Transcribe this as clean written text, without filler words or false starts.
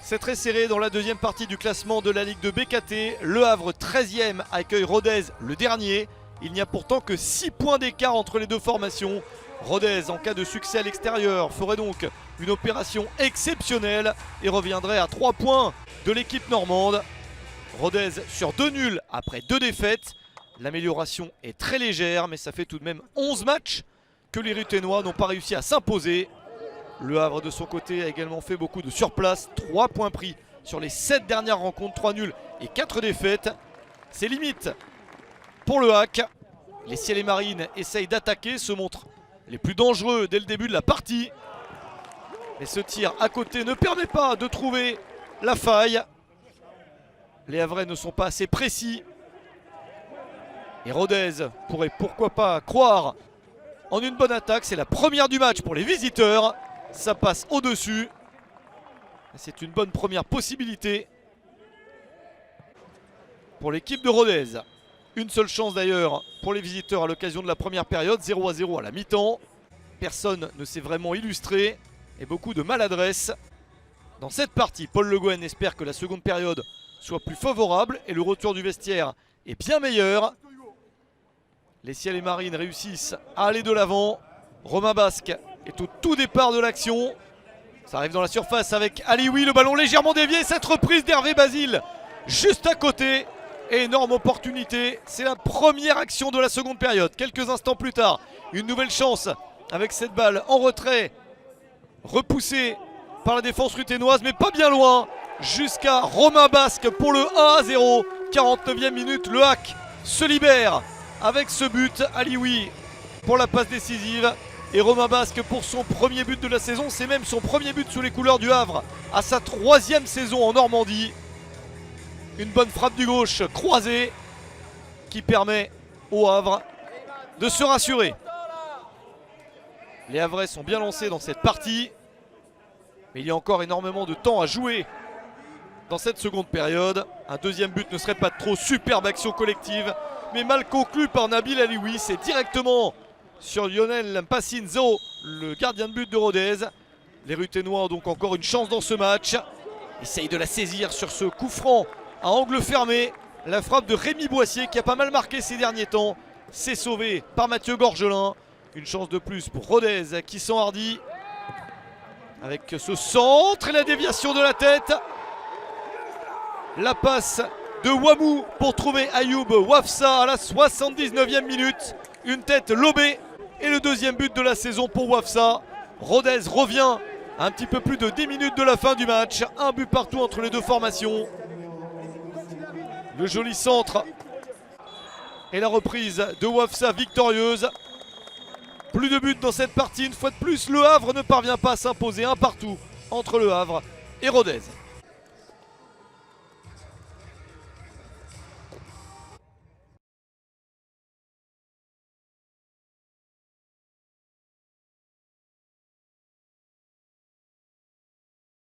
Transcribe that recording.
C'est très serré dans la deuxième partie du classement de la Ligue de BKT. Le Havre 13e accueille Rodez le dernier. Il n'y a pourtant que 6 points d'écart entre les deux formations. Rodez, en cas de succès à l'extérieur, ferait donc une opération exceptionnelle et reviendrait à 3 points de l'équipe normande. Rodez sur 2 nuls après 2 défaites. L'amélioration est très légère, mais ça fait tout de même 11 matchs que les Ruténois n'ont pas réussi à s'imposer. Le Havre de son côté a également fait beaucoup de surplace. 3 points pris sur les 7 dernières rencontres, 3 nuls et 4 défaites. C'est limite pour le HAC. Les Ciels et Marines essayent d'attaquer, se montrent les plus dangereux dès le début de la partie. Mais ce tir à côté ne permet pas de trouver la faille. Les Havrais ne sont pas assez précis. Et Rodez pourrait pourquoi pas croire en une bonne attaque. C'est la première du match pour les visiteurs. Ça passe au-dessus. C'est une bonne première possibilité pour l'équipe de Rodez. Une seule chance d'ailleurs pour les visiteurs à l'occasion de la première période. 0-0 à la mi-temps. Personne ne s'est vraiment illustré et beaucoup de maladresse dans cette partie. Paul Le Guen espère que la seconde période soit plus favorable et le retour du vestiaire est bien meilleur. Les Ciels et Marines réussissent à aller de l'avant. Romain Basque est au tout départ de l'action. Ça arrive dans la surface avec Alioui, le ballon légèrement dévié. Cette reprise d'Hervé Basile juste à côté. Énorme opportunité. C'est la première action de la seconde période. Quelques instants plus tard, une nouvelle chance avec cette balle en retrait. Repoussée par la défense ruténoise, mais pas bien loin. Jusqu'à Romain Basque pour le 1-0. 49e minute, le HAC se libère avec ce but. Alioui pour la passe décisive. Et Romain Basque pour son premier but de la saison. C'est même son premier but sous les couleurs du Havre à sa 3e saison en Normandie. Une bonne frappe du gauche croisée qui permet au Havre de se rassurer. Les Havrais sont bien lancés dans cette partie. Mais il y a encore énormément de temps à jouer dans cette seconde période. Un deuxième but ne serait pas de trop. Superbe action collective, mais mal conclue par Nabil Alioui. C'est directement sur Lionel Mpassinzo, le gardien de but de Rodez. Les Ruténois ont donc encore une chance dans ce match. Essaye de la saisir sur ce coup franc à angle fermé. La frappe de Rémi Boissier qui a pas mal marqué ces derniers temps. C'est sauvé par Mathieu Gorgelin. Une chance de plus pour Rodez qui s'enhardit avec ce centre et la déviation de la tête. La passe de Wamou pour trouver Ayoub Wafsa à la 79e minute. Une tête lobée et le deuxième but de la saison pour Wafsa. Rodez revient à un petit peu plus de 10 minutes de la fin du match. Un but partout entre les deux formations. Le joli centre et la reprise de Wafsa victorieuse. Plus de buts dans cette partie. Une fois de plus, le Havre ne parvient pas à s'imposer. Un partout entre le Havre et Rodez.